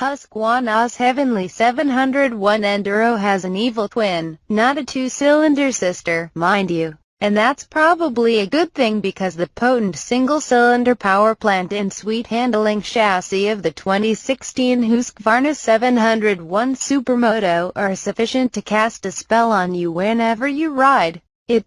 Husqvarna's Heavenly 701 Enduro has an evil twin, not a two-cylinder sister, mind you. And that's probably a good thing because the potent single-cylinder power plant and sweet-handling chassis of the 2016 Husqvarna 701 Supermoto are sufficient to cast a spell on you whenever you ride it.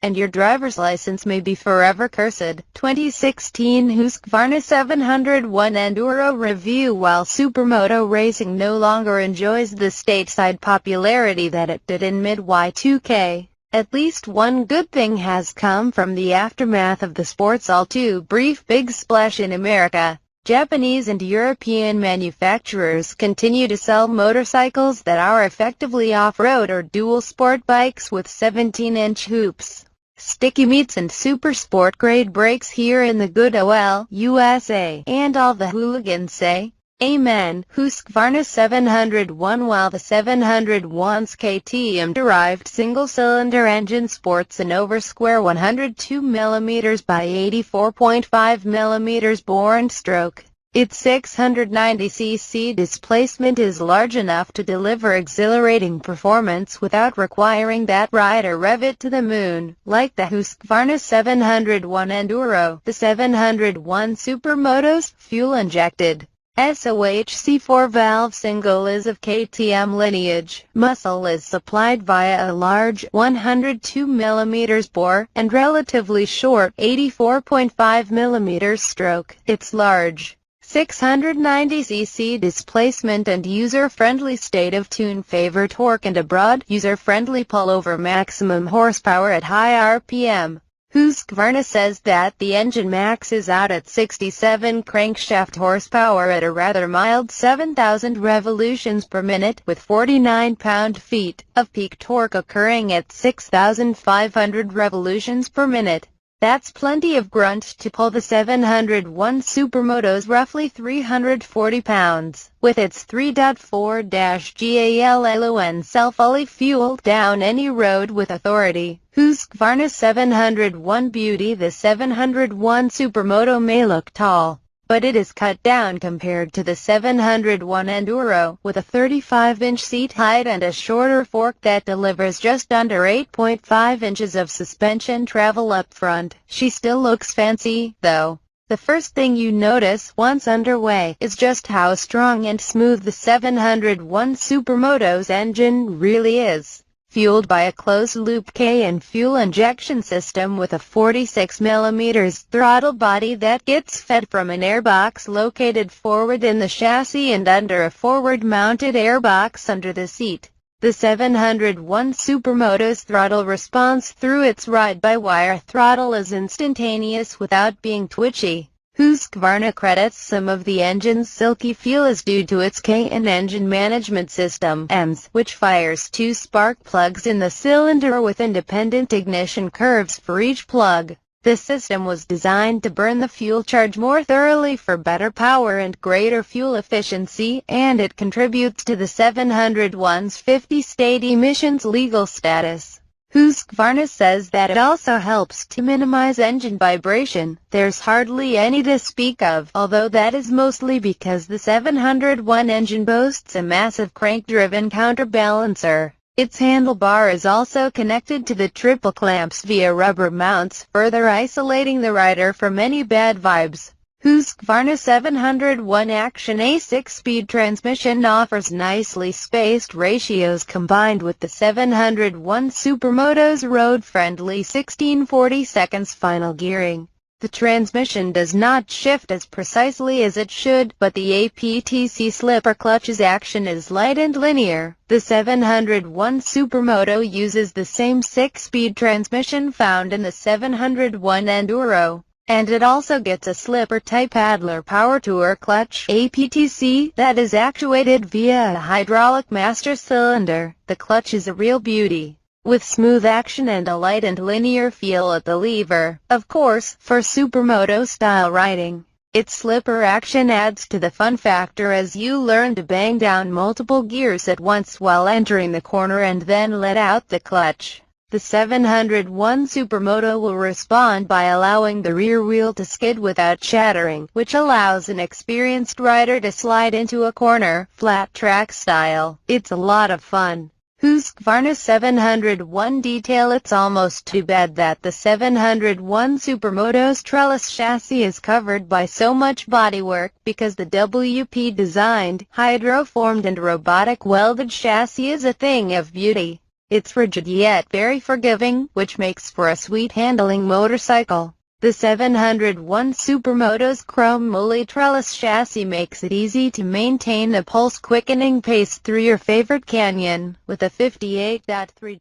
And your driver's license may be forever cursed. 2016 Husqvarna 701 Enduro review. While Supermoto racing no longer enjoys the stateside popularity that it did in mid-Y2K, at least one good thing has come from the aftermath of the sport's all-too-brief big splash in America. Japanese and European manufacturers continue to sell motorcycles that are effectively off-road or dual-sport bikes with 17-inch hoops, sticky meats and super sport-grade brakes here in the good old USA. And all the hooligans say, Amen. Husqvarna 701. While the 701's KTM-derived single-cylinder engine sports an over-square 102 mm by 84.5 mm bore and stroke, its 690cc displacement is large enough to deliver exhilarating performance without requiring that rider rev it to the moon, like the Husqvarna 701 Enduro. The 701 Supermoto's fuel-injected SOHC 4-valve single is of KTM lineage. Muscle is supplied via a large 102 mm bore and relatively short 84.5 mm stroke. Its large 690cc displacement and user-friendly state of tune favor torque and a broad, user-friendly pull over maximum horsepower at high RPM. Husqvarna says that the engine maxes out at 67 crankshaft horsepower at a rather mild 7,000 revolutions per minute, with 49 pound-feet of peak torque occurring at 6,500 revolutions per minute. That's plenty of grunt to pull the 701 Supermoto's roughly 340 pounds, with its 3.4-GALLON cell fully fueled down any road with authority. Husqvarna 701 Beauty. The 701 Supermoto may look tall, but it is cut down compared to the 701 Enduro, with a 35-inch seat height and a shorter fork that delivers just under 8.5 inches of suspension travel up front. She still looks fancy, though. The first thing you notice once underway is just how strong and smooth the 701 Supermoto's engine really is. Fueled by a closed-loop K and fuel injection system with a 46 mm throttle body that gets fed from an airbox located forward in the chassis and under a forward-mounted airbox under the seat. The 701 Supermoto's throttle response through its ride-by-wire throttle is instantaneous without being twitchy. Husqvarna credits some of the engine's silky feel as due to its K&N engine management system, EMS, which fires two spark plugs in the cylinder with independent ignition curves for each plug. This system was designed to burn the fuel charge more thoroughly for better power and greater fuel efficiency, and it contributes to the 701's 50-state emissions legal status. Husqvarna says that it also helps to minimize engine vibration. There's hardly any to speak of, although that is mostly because the 701 engine boasts a massive crank-driven counterbalancer. Its handlebar is also connected to the triple clamps via rubber mounts, further isolating the rider from any bad vibes. Husqvarna 701 Action. A 6-speed transmission offers nicely spaced ratios combined with the 701 Supermoto's road-friendly 16/40 final gearing. The transmission does not shift as precisely as it should, but the APTC slipper clutch's action is light and linear. The 701 Supermoto uses the same 6-speed transmission found in the 701 Enduro, and it also gets a slipper-type Adler Power Tour clutch (APTC) that is actuated via a hydraulic master cylinder. The clutch is a real beauty, with smooth action and a light and linear feel at the lever. Of course, for Supermoto-style riding, its slipper action adds to the fun factor as you learn to bang down multiple gears at once while entering the corner and then let out the clutch. The 701 Supermoto will respond by allowing the rear wheel to skid without shattering, which allows an experienced rider to slide into a corner, flat track style. It's a lot of fun. Husqvarna 701 detail. It's almost too bad that the 701 Supermoto's trellis chassis is covered by so much bodywork, because the WP designed, hydroformed and robotic welded chassis is a thing of beauty. It's rigid yet very forgiving, which makes for a sweet handling motorcycle. The 701 Supermoto's chrome moly trellis chassis makes it easy to maintain a pulse-quickening pace through your favorite canyon, with a 58.3